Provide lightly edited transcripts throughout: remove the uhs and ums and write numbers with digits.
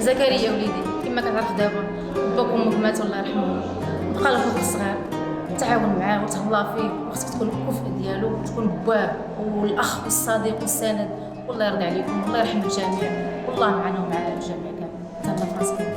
زكريا وليدي كما كتعرف دابا باك وامك ماتوا الله يرحمهم، بقى الخوت الصغير تعاون معاه وتهلا فيه، وخصك تكون الكفء ديالو وتكون بواه والاخ والصديق والسند. والله يرضي عليكم والله يرحم الجميع والله معنا ومع الجميع كامل. تهلا في راسك.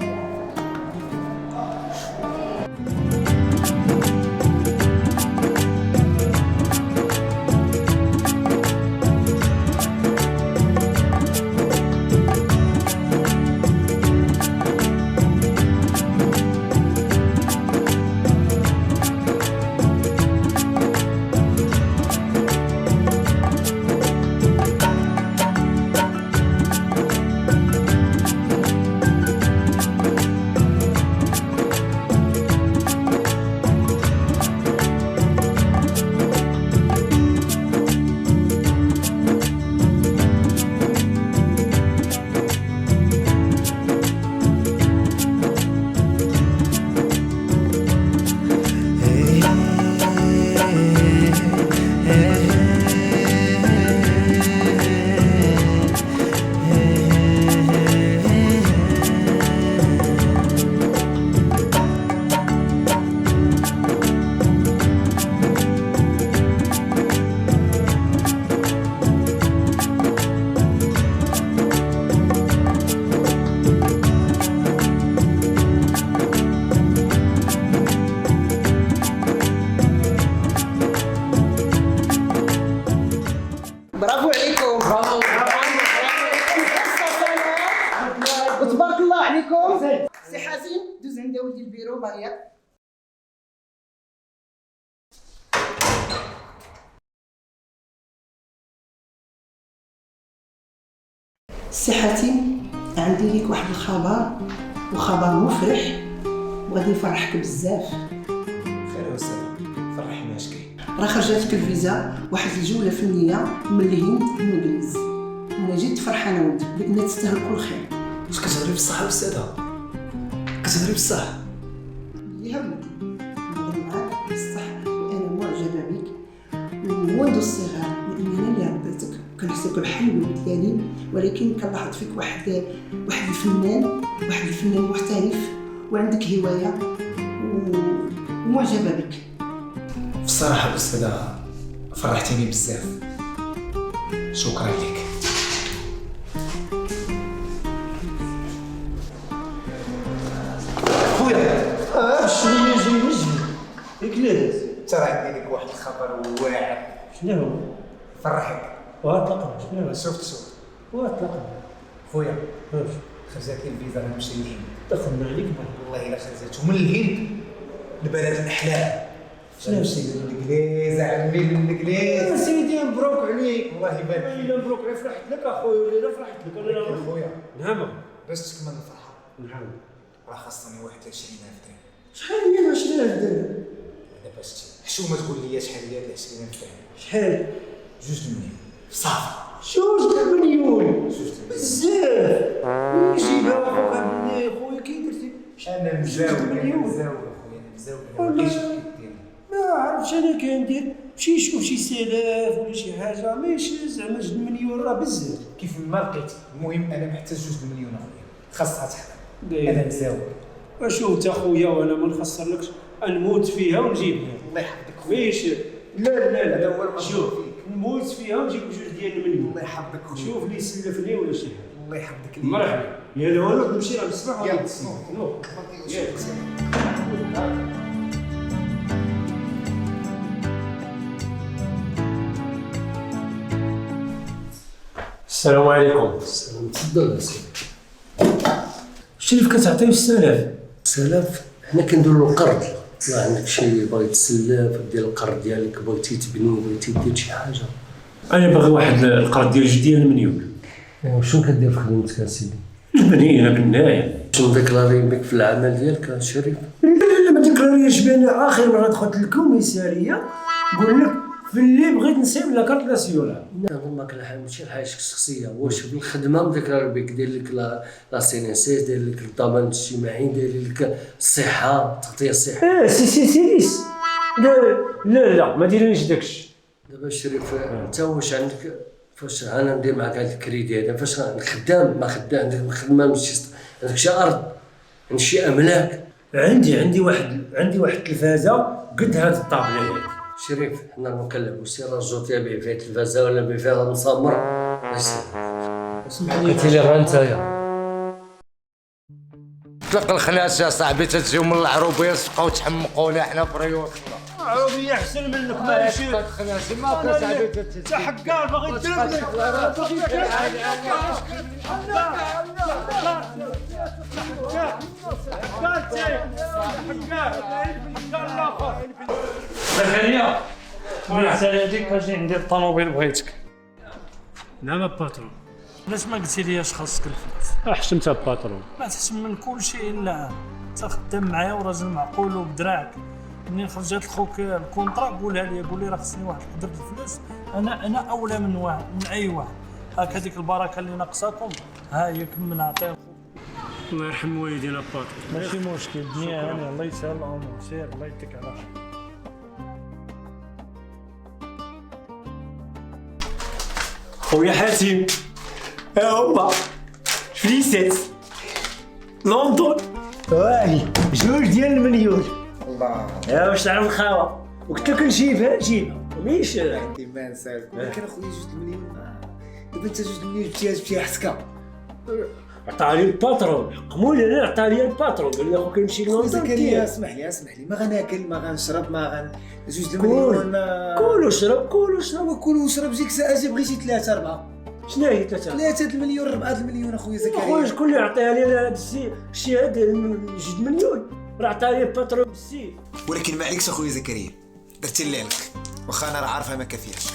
برافو عليكم، برافو وتبارك الله عليكم. سي حازم دوز عند ولدي البيرو باغيه. سي حاتم عندي ليك واحد الخبر وخبر مفرح وغادي يفرحك بزاف. خير وسهلا، فرحني اش كاين؟ راه خرجت الفيزا واحد الجوله فنيه من الهند للانجليز، وانا جد فرحانه ولدي بان تستاهل كل خير. واش كتهضري بصح استاذه؟ كتهضري بصح؟ يا ولدي نهضر معاك بصح وانا معجبه بك ومنذ الصغر، لان انا اللي ربيتك وكنحسبك بحال الولد ديالي، ولكن كنلاحظ فيك واحد الفنان محترف وعندك هوايه ومعجبه بك. في الصراحه الاستاذه فرحتيني بزاف، شكرا لك. خويا شنو جاي نجي ياك لاباس؟ ترى عندي لك واحد الخبر واعر. شنو هو؟ فرحك. واطلقنا شنو هو؟ شوف واطلقنا خويا، واش خرجت لي الفيزا غنمشي للهند. دخلنا عليك والله الا خرجت ومن الهند لبلد الاحلام. شنو نمشي للانجليز عمي للانجليز. سيدي مبروك عليك. الله يبارك فيك. الا مبروك عليك، فرحت لك اخويا ولا فرحت لك يا انا. خويا نعم باش تكمل الفرحه نعم. راه خاصني واحد 20,000 درهم. شحال هي 20,000 درهم؟ هذا باش حشومه تقول لي شحال هي 20,000 درهم. شحال؟ 2 مليون صافي. 2 مليون 2 مليون بزاف. نجيبها خويا خويا كي درتي؟ انا مزاوق مليون. خويا انا مزاوق ما كاينش كيف دير. ما عرفتش انا كندير مشي شوف شي سلاف ولا شي حاجه، ماشي زعما 2 مليون راه بزاف. كيف ما لقيت المهم انا محتاج 2 مليون اخويا خاصها تحضر. داير. انا مزاوق. وشوف انت خويا وانا ما نخسرلكش، نموت فيها ونجيبها. الله يحفظك خويا. ماشي لا لا لا هذا هو المطلوب شوف فيك. نموت فيها ونجيب جوج ديال المليون. الله يحفظك خويا. شوف لي سلفني ولا شي حاجه. الله يحفظك لي. مرحبا يلا ولد نمشي على الصباح يلا نوض. السلام عليكم. تفضل سيدي. شريف كتعطيه السلف. سلف حنا كنديروا القرض. لا عندك شي بغيت تسلف ديال القرض ديالك، بغيتي تبني بغيتي دير شي حاجه. انا باغي واحد القرض ديال 2 مليون. شنو كدير في خدمتك اسيدي؟ البنيه بنايه. شنو ديكلاري بك في العمل ديالك شريف؟ لا ما ديكلاريش بان اخر مره دخلت للكوميساريه نقول لك في اللي بغيت نسيب لا كارت ناسيونال. نظن ما كنحل ماشي لحاجتك الشخصيه، واش في الخدمه مديكلاري بك داير لك لا سينيسيس، داير لك الضمان الاجتماعي، داير لك الصحه التغطيه الصحيه. سيريس. لا ما ديرينيش داكشي. دابا شريف انت واش عندك فاش انا ندير معاك هذا الكريدي هذا فاش خدام ما خدام عندك الخدمه عندك شي ارض، عندك شي املاك؟ عندي واحد التلفازه قد هاد الطابله هادي. شريف حنا المكلف واش سير الجوط يبيع فيها تلفازه ولا بيع فيها مسامر؟ اسمح لي قلت لي غير نتايا طلق الخناس يا صاحبي، تجيو من العروبيه تبقاو تحمقونا حنا في ريوسنا. عربية أحسن منك ماشي. خناسي ما كاس صاحبي أنت حكار باغي تضربني. زكريا من السنة هذيك اجي ندير الطوموبيل بغيتك. نعم باترون، علاش ما قلتي ليش خاصك الفلوس؟ حشمت باترون. ما تحسب من كل شيء الا انت خدام معايا وراجل معقول وبدراعك. منين خرجت لخوك الكونطرا قولها لي، قول لي راه خصني واحد قدر الفلوس، انا اولى من واحد، من اي واحد. هاك هذيك البركه اللي ناقصاكم ها هي كمل عطيه. الله يرحم والدينا باترون. ماشي مشكل، الدنيا هانيه، الله يسهل الامور. سير الله يتك على خير. خويا حاتم، ها هما فليسات لندن، واهي 2 ديال المليون. الله يا واش تعرف الخاوه، وقلت لك نجيبها ماشي ما نسالك، ولكن اخويا 2 مليون دابا انت 2 مليون جبتيها حسكه. عطاني الباترون، حكموا لي انا، عطاني الباترون قال لي اخوك نمشي لندن. زكريا اسمح لي ما غناكل ما غنشرب ما غن 2 مليون ما كول وشرب وكل وشرب ديك ساعه بغيتي 3 4 شنو هي 3 المليون 4 المليون اخويا زكريا. خويا شكون اللي عطيها لي انا هاد الشيء هذا 2 مليون راه عطاني الباترون بالسيف. ولكن ما عليكش اخويا زكريا، درتي اللي عليك واخا انا راه عارفها ما كافياش.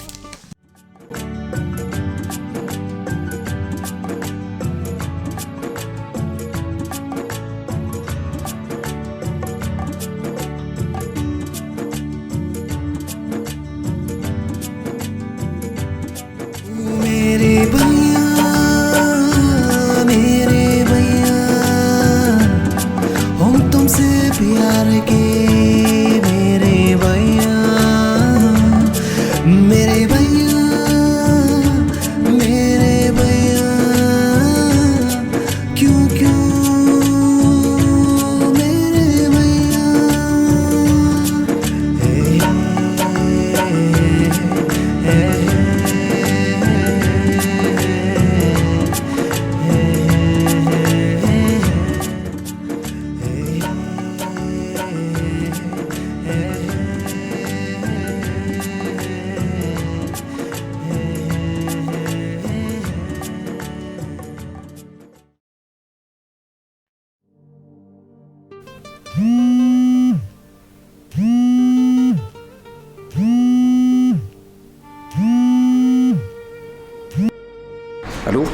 الو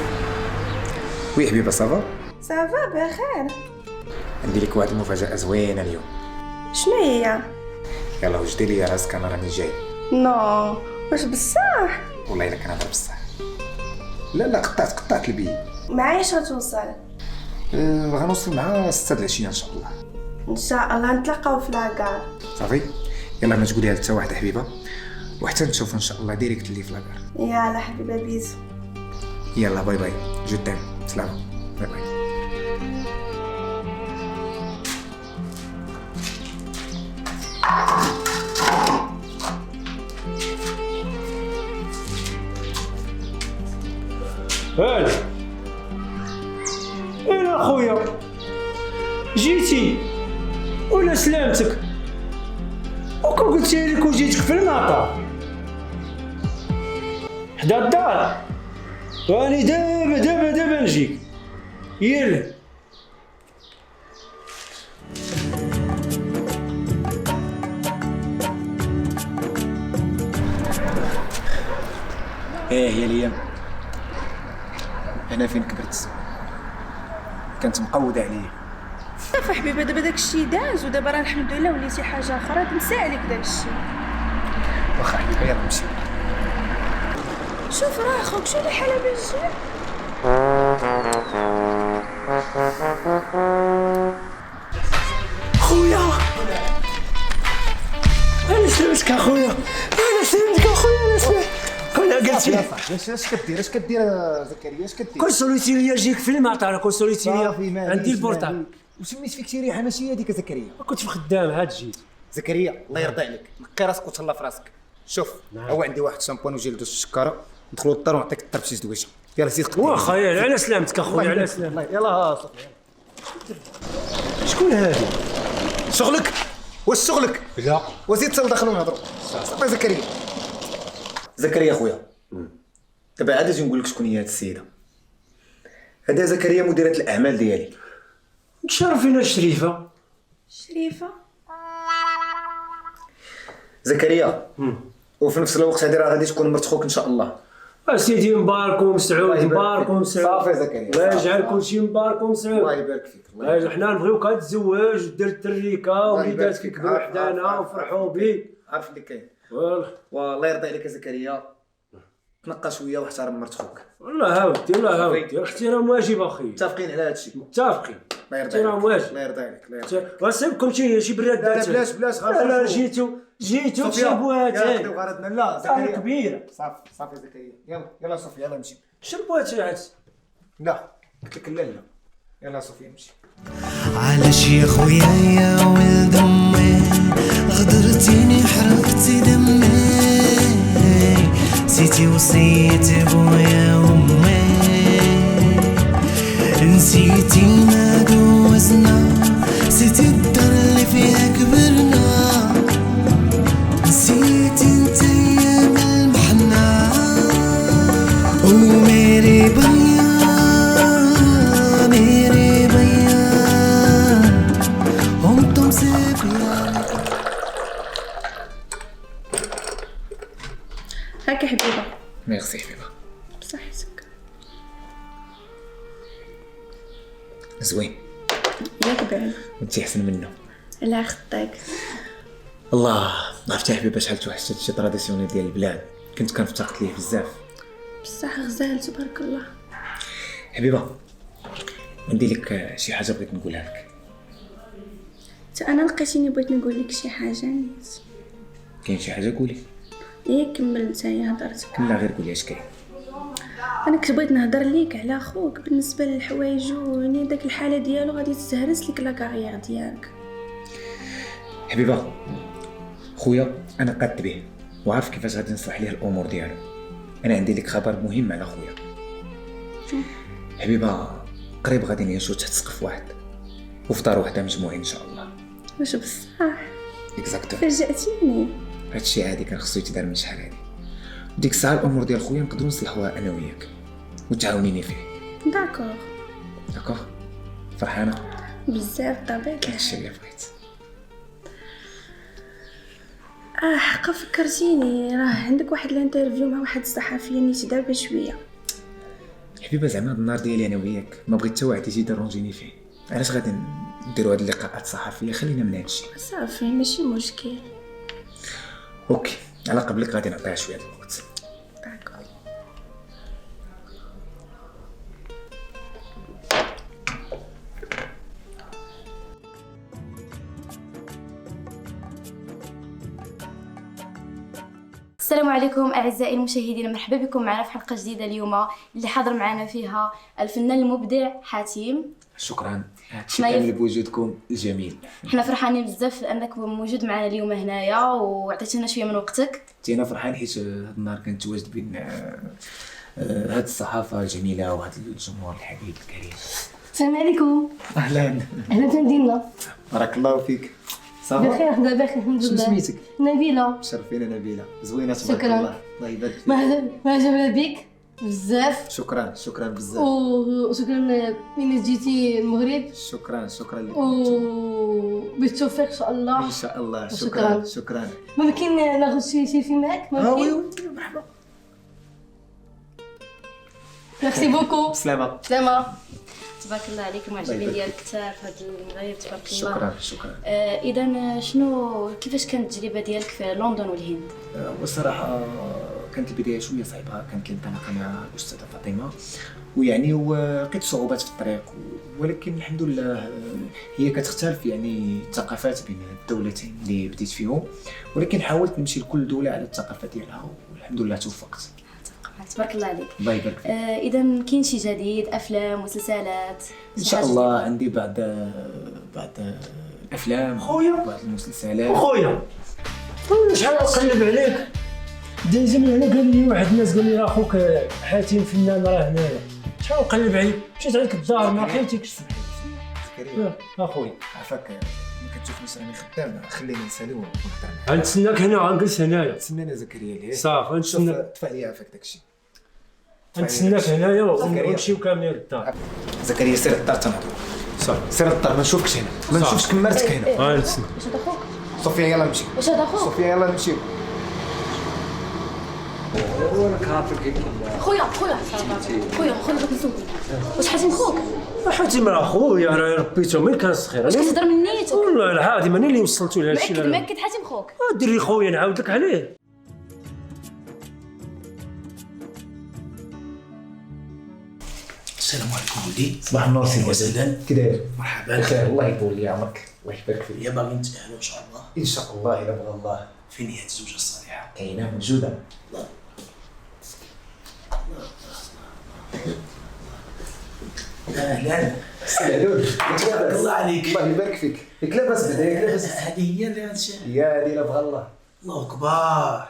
وي حبيبه صافا بخير. عندي لك واحد المفاجاه زوينه اليوم. شنو هي؟ يلا وجدي لي راسك انا راني جاي. نو واش بصح؟ والله الا كنهضر بصح. لا قطعت البي. معايش غتوصل؟ غنوصل مع 6 العشيه ان شاء الله. ان شاء الله نتلاقاو في لاكار. صافي يلا ما تقوليها حتى واحده حبيبه، وحتى نشوف ان شاء الله ديريكت اللي في لاكار. يلا حبيبه بيزو. يلا باي باي جو تايم سلام باي باي. انا خويا جيتي ولا سلامتك، وكون قلتي لك وجيتك في المطار حدا الدار، راني دابا نجيك. يلا هي الايام انا فين كبرت كانت مقوده عليا. صافي حبيبه دابا داكشي داز، ودابا راه الحمد لله وليتي حاجه اخرى تنسى عليك داكشي. واخا حبيبه يلا نمشي. شوف راه خوك شو الحاله باش تجي. خويا انا سلمتك اخويا، انا سلمتك اخويا، انا سمعت كنا قلت صافي اش كدير زكريا اش كدير؟ كونسوليتي ليا جيك فيلم عطانا كونسوليتي صافي ليا ماليش عندي البورتال. وسميت فيك شي ريحه ماشي هذيك زكريا. كنت في خدام عاد جيت. زكريا الله يرضي عليك نقي راسك وتهلا في راسك. شوف هو عندي واحد الشامبوان وجلدو الشكاره ندخلوا للدار ونعطيك الطرب شي زدويشه. يلا زيد قدام. واخا يا على سلامتك اخويا على سلامتك. يلا صافي. شكون هادي؟ شغلك واش شغلك؟ لا وزيد تصل دخلوا نهضروا. صافي زكريا خويا دابا عاد اجي نقول لك شكون هي هاد السيده. هذا زكريا مديرة الاعمال ديالي. تشرفينا شريفه. شريفه زكريا وفي نفس الوقت هذه راه غادي تكون مرت خوك ان شاء الله. سيدي مبارك سعود مبارك سعود. صافي زكريا الله يجعل كلشي مبارك سعود. الله يبارك فيك. الله يبارك. حنا نبغيوك تتزوج ودير التريكه وليداتك يكبروا حدانا وفرحوا بيك. عارف اللي كاين. والله والله يرضي عليك يا زكريا تنقى شويه واحترم مرت خوك. والله هاودي الاحترام واجب اخي. متفقين على هذا الشيء. متفقين. الله يرضي احترام عليك. واجب. الله يرضي عليك. الله يرضي عليك. واسيبكم شي براد لا دارت. بلاش لا جيتو تشربوا هاتين. غردنا لا زكريا زكريا كبيره. صافي زكريا يلا صافي يلا نمشي. شربوا هاتين عاد. لا قلت لك لا يلا صافي نمشي. علاش يا خويا يا ولد امي غدرتيني حرقتي دمي نسيتي وصية بويا وامي نسيتي ما دوزنا نسيتي الدار اللي فيها كبرنا نسيتي انت ايام المحنة وميري بيا هاكا حبيبه. ميرسي حبيبه. بصح يسكر زوين ياك بعد وانتي احسن منه. على خطاك. الله عرفتي حبيبه شحال توحشت شي تراديسيونيل ديال البلاد كنت كنفتقد ليه بزاف. بصح غزال تبارك الله. حبيبه عندي لك شي حاجه بغيت نقولها لك. حتى انا لقيتيني بغيت نقول لك شي حاجه نيت. كاين شي حاجه قولي. كمل نتايا هضرتك. لا غير قولي اش كاين. انا كنت بغيت نهضر ليك على خوك بالنسبه للحوايج يعني داك الحاله ديالو غادي تزهرس لك لا كارير ديالك. حبيبه خويا انا قاد به وعارف كيفاش غادي نصلح ليه الامور ديالو. انا عندي لك خبر مهم على خويا. حبيبه قريب غادي نعيشو تحت سقف واحد وفي دار وحده مجموعين ان شاء الله. واش بصح؟ اكزاكتو. فاجأتيني. هادشي عادي كان خصو يتدار من شحال هادي. ديك الساعه الامور ديال خويا نقدروا نصلحوها انا وياك وتعاونيني فيه. داكوغ فرحانه بزاف طبيعي. هادشي اللي بغيت. حقا فكرتيني راه عندك واحد الانترفيو مع واحد الصحفيه نيت دابا شويه. حبيبه زعما النهار ديالي انا وياك ما بغيت حتى واحد يجي يدرونجيني فيه. علاش غادي نديروا هاد اللقاءات الصحفيه؟ خلينا من هادشي. صافي ماشي مشكل. اوكي على قبلك غادي نعطيها شويه د الوقت. داكوغ. السلام عليكم اعزائي المشاهدين، مرحبا بكم معنا في حلقه جديده اليوم اللي حاضر معنا فيها الفنان المبدع حاتم. شكرا هادشي كامل بوجودكم الجميل. حنا فرحانين بزاف لانك موجود معنا اليوم هنايا وعطيتينا شويه من وقتك. انا فرحان حيت هاد النهار كنت واجد بين هاد الصحافه الجميله وهاد الجمهور الحبيب الكريم. السلام عليكم. اهلا تندينا. بارك الله فيك. صافا بخير دابا بخير الحمد لله. شنو سميتك؟ نبيله. شرفينا نبيله. زوينه تبارك الله. الله يبارك فيك. ما عجبنا بك بزاف. شكرا بزاف. وشكرا من جيتي المغرب. شكرا لك. بالتوفيق ان شاء الله. ان شاء الله. شكرا. ممكن ناخذ شي فيلم معك؟ وي مرحبا. ميرسي بوكو. سلامه. تبارك الله عليك المعجبين ديالك حتى في هذا المغرب تبارك الله. شكرا. اذا شنو كيفاش كانت التجربه ديالك في لندن والهند؟ والصراحه كانت البدايه شويه صعيبه. كانت الانطلاقه مع الاستاذه فاطمه ويعني ولقيت صعوبات في الطريق ولكن الحمد لله هي كتختلف يعني الثقافات بين الدولتين اللي بديت فيهم ولكن حاولت نمشي لكل دوله على الثقافه ديالها والحمد لله توفقت. تبارك الله عليك. الله يبارك فيك. اذا كاين شي جديد، افلام، مسلسلات؟ ان شاء الله عندي بعض الافلام خويا. بعض المسلسلات. خويا شحال نقلب عليك ديجا من هنا قال لي واحد الناس قال لي راه خوك حاتم فنان راه هنايا، شحال نقلب عليك مشيت عندك الدار ما لقيتكش. زكريا اخويا عافاك ما كتشوفنيش راني خدام، خليني نسالي ونهضر معاك. غنتسناك هنا غنجلس هنايا. تسناني زكريا ليه؟ صافي غنتسناك. دفع لي عافاك داكشي. غنتسناك هنايا ونمشيو كاملين للدار. زكريا سير الدار تنهضروا. صافي سير الدار ما نشوفكش هنا، ما نشوفش كمارتك هنا. غنتسنى. واش هذا خوك؟ صوفيا يلا نمشي. واش هذا خوك؟ صوفيا يلا نمشيو. خويا بغيت نسولك، واش حاتم خوك؟ حاتم راه خويا راه ربيته من كان صغير. واش كتهضر من نيتك؟ والله العظيم انا اللي وصلتو لهذا الشيء. مأكد حاتم خوك؟ دير لي خويا نعاود لك عليه. السلام عليكم ولدي. صباح النور سي وسهلا. كي داير؟ مرحبا. بخير الله يطول لي عمرك، الله يبارك فيك. يا باغي نتأهلوا ان شاء الله. ان شاء الله الا بغى الله. فين هي الزوجه الصالحه؟ كاينه موجوده. اهلا سلام تبارك الله عليك. الله يبارك فيك. ياك لاباس بعدا ياك لاباس. هذه هي اللي هادشي. هي هذه الا بغى الله. الله اكبر.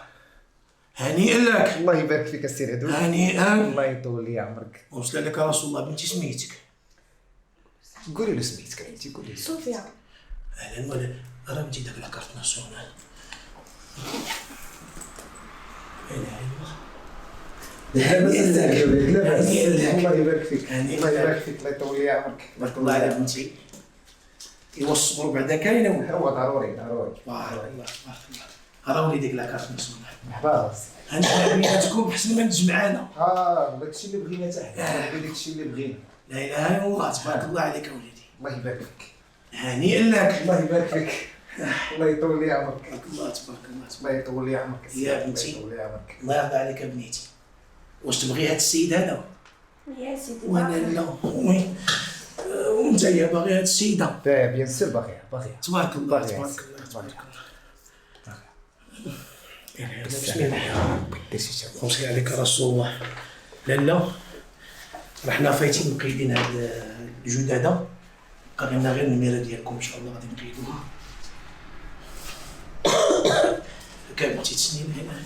هنيئا لك. الله يبارك فيك السير هدول. هنيئا. الله يطول لي عمرك. وصل لك رسول الله. بنتي سميتك؟ قولي له سميتك انت، قولي له. صوفيا. اهلا ولا راه بنتي داك لاكارت ناسيونال. الله يبارك فيك. الله يبارك فيك. الله يطول لي عمرك. بارك الله على بنتي. ايوا الصبر بعدا كاينه ولا؟ هو ضروري ضروري. بارك الله بارك الله. راه وليدك لاكارت ناسيونال. مرحبا. انا بيناتكم بحسن ما نتجمعنا. داكشي اللي بغينا حتى حنا، داكشي اللي بغينا. لا اله الا الله. تبارك الله عليك يا وليدي. الله يبارك فيك. هنيئا لك. الله يبارك فيك. الله يطول لي عمرك. تبارك الله تبارك الله. الله يطول لي عمرك. يا بنتي. الله يطول لي عمرك. الله يرضى عليك يا بنيتي. واش تبغي هاد السيد هذا؟ يا سيدي وانا لا. وي. وانت يا باغي هاد السيده؟ بيان سور باغيها باغيها. تبارك الله باغيها. تبارك الله تبارك الله. بسم الله يا ربي دير شي شي. وصلي عليك رسول الله. لالا راه حنا فايتين مقيدين هاد الجداده، باقي لنا غير الميره ديالكم ان شاء الله غادي نقيدوها. كان بغيتي تسنين هنا.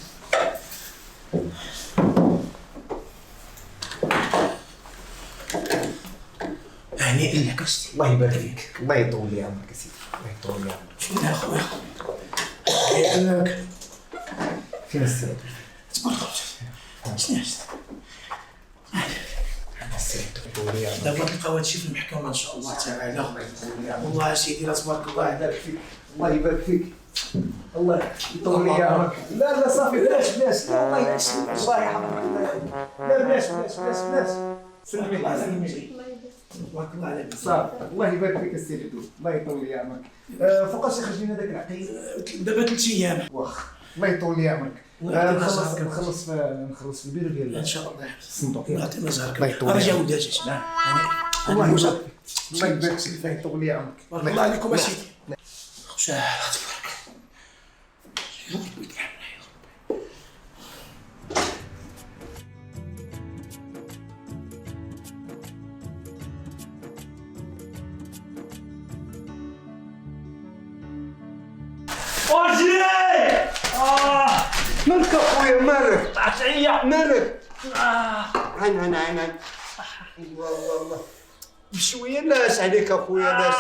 هنيئا لك اسيدي. الله يبارك فيك. الله يطول لي عمرك يا سيدي. الله يطول لي عمرك. شنو يا خويا؟ هنيئا لك. فين السيد؟ تبارك الله. شنو السيد يطول لي عمرك. دابا تلقاو هادشي في المحكمه ان شاء الله تعالى. الله يطول لي عمرك. والله اسيدي راه تبارك الله الله يبارك فيك. الله يبارك فيك. الله يطول لي عمرك. لا لا صافي بلاش الله يحسن. الله يحفظك. لا بلاش. سلمي الله سلمي. عليك. تبارك الله عليك. صافي الله يبارك فيك السيد عدول. الله يطول لي عمرك. فوقاش يخرج لنا داك العقيل؟ دابا 3 ايام. واخا الله يطول لي عمرك. نخلص في البيرو ديال ان شاء الله. الصندوق. يعطينا زهرك. الله يطول لي رجع عمرك. وداجي. الله يبارك فيك. الله يبارك فيك. الله يطول لي عمرك. بارك الله عليكم اسيدي. خشاه تبارك. يا ربي يرحمنا يا ربي. واجري. مالك اخويا مالك؟ طلعت عليا. مالك؟ عين الله بشويه. لاش عليك اخويا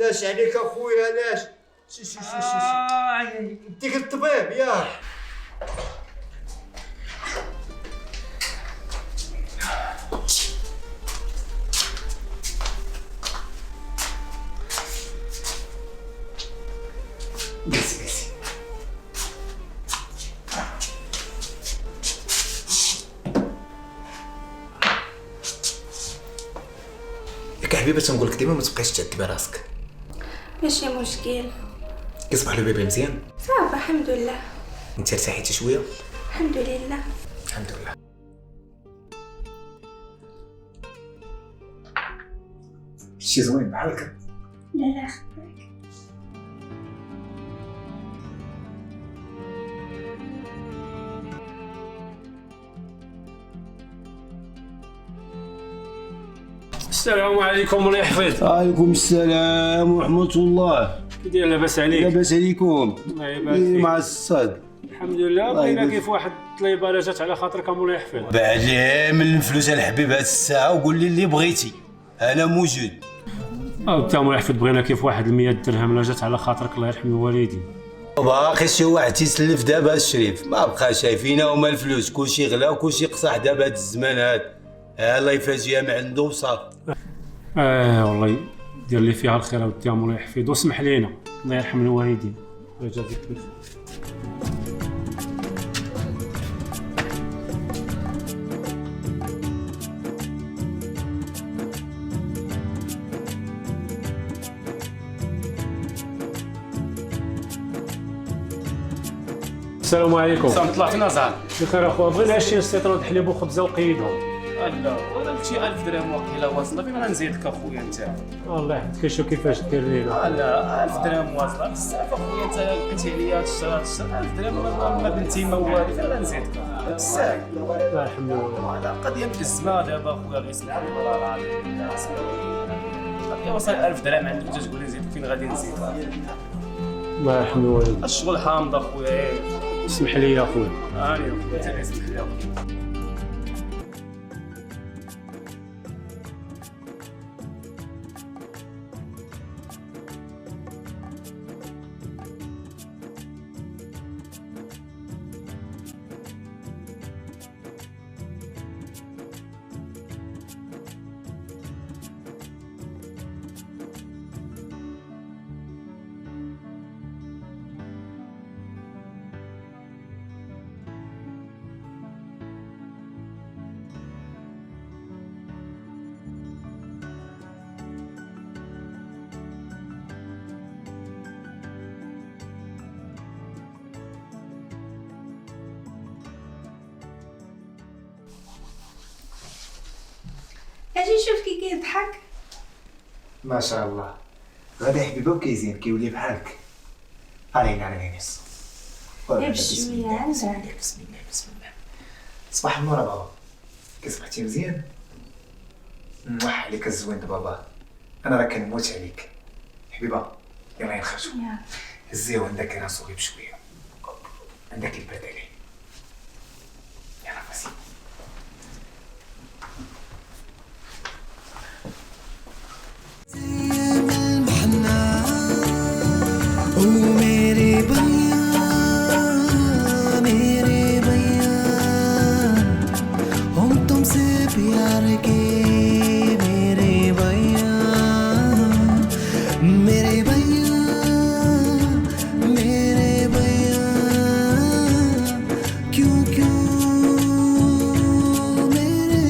لاش عليك اخويا لاش. سي ديك الطبيب ياك. جلسي ياك حبيبه تنقول لك ديما ما تبقايش تعذبي راسك. ماشي مشكل. كيصبح له بيبي مزيان؟ صافي الحمد لله. انت ارتاحيتي شويه؟ الحمد لله. الحمد لله. شي زوين بحالك. لا السلام عليكم الله يحفظ. وعليكم السلام ورحمة الله. كي داير لاباس عليك؟ لاباس عليكم؟ الله يبارك فيك. مع الصاد. الحمد لله. بغينا كيف واحد الطليبه راه جات على خاطرك الله يحفظ. بعليه من الفلوس الحبيب هاد الساعة وقول لي اللي بغيتي أنا موجود. انت الله يحفظ بغينا كيف واحد 100 درهم لا جات على خاطرك الله يرحم الوالدين. باقي شي واحد تيسلف دابا الشريف ما بقى شايفينا هما الفلوس كلشي غلا وكلشي قصح دابا هاد الزمان هاد. الله يفاجئها من عنده وصافي. والله دير لي فيها الخير اودي الله يحفظ واسمح لينا الله يرحم الوالدين ويجازيك بخير. السلام عليكم. طلعتنا زعما بخير اخويا بغينا شي سيطرون حليب وخبزه وقيدهم. لا ولا قلتي 1000 درهم واقيلا واصله فين غنزيدك اخويا انت. الله يحفظك شوف كيفاش دير لينا. لا 1000 درهم واصله بزاف اخويا انت لقيتي عليا هاد الشهر 1000 درهم ما بنتي ما والو فين غنزيدك بزاف. الله يرحم الوالدين. هذا قضيه الازمه دابا اخويا غير سمح لي والله العظيم قضيه وصل 1000 درهم عندك انت تقول لي نزيدك فين غادي نزيد. الله يرحم الوالدين. الشغل حامض اخويا. اسمح لي يا اخويا. يا اخويا انت اللي اسمح لي اخويا. اجي شوف كي كيضحك. ما شاء الله غادي حبيبه وكيزين كيولي بحالك. علينا علينا غير بشويه عندك. بسم الله بسم الله. صباح النور بابا كيصبحتي مزيان؟ موح عليك الزوين بابا انا راه كنموت عليك حبيبه. يلا نخرجوا هزيو عندك انا صغير بشويه عندك البدلي. يلا فاسي. मेरे भैया हम तुमसे प्यार के मेरे भैया क्यों क्यों मेरे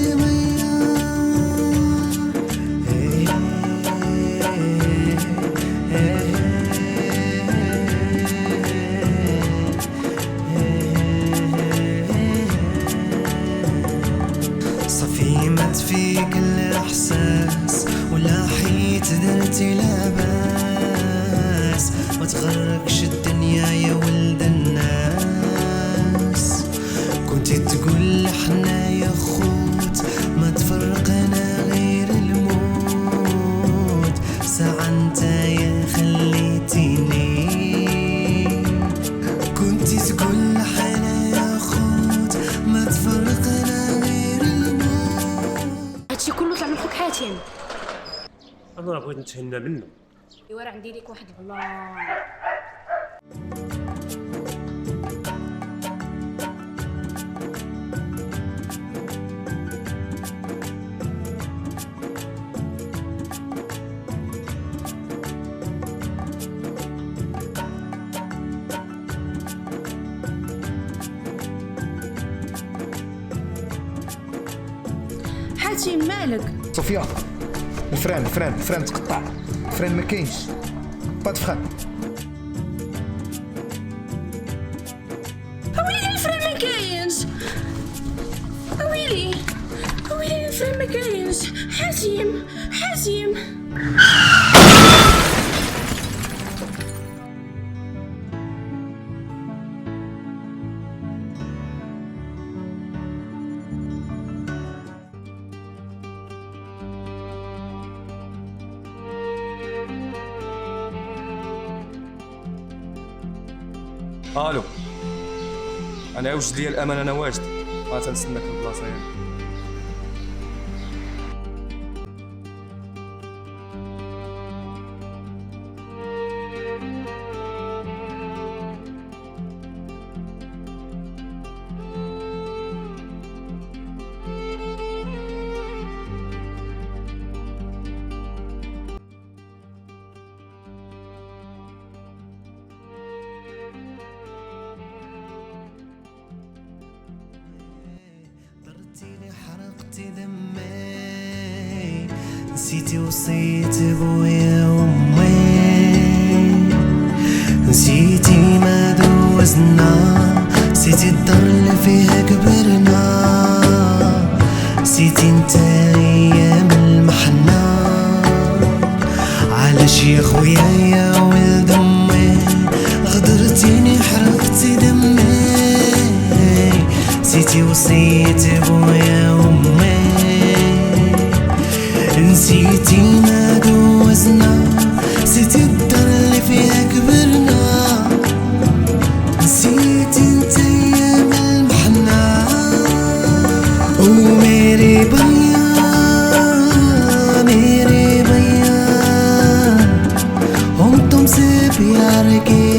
صفيمت فيك الإحساس ولا حيت درتي لاباس ما تغرقش الدنيا يا ولد الناس كنت تقول احنا يا خوت ما تفرقنا غير الموت ساعة انت يا خليتيني كنت تقول احنا يا خوت ما تفرقنا غير الموت. هادشي كله طلع من خوك حاتم. انا راه بغيت نتهنى منه. ايوا راه عندي ليك واحد البلان. حاتم مالك؟ صوفيا الفران تقطع الفران ما كاينش با تفخم. اويلي الفران ما كاينش. اويلي الفران ما كاينش. حاتم الو انا وجد لي الامان، انا واجد تنستناك في البلاصه يعني. حرقتي دمي، نسيتي وصيت بويا وامي، نسيتي ما دوزنا، نسيتي الدار اللي فيها كبرنا، نسيتي انت ايام المحنة. علاش يا خويا يا ولد امي غدرتيني حرقتي دمي، نسيتي وصيت بويا وامي، نسيتي ما دوزنا، نسيتي الدار اللي فيها كبرنا، نسيتي انت ايام المحنة. وميري بيا ميري بيا هم تم سيب يا رجال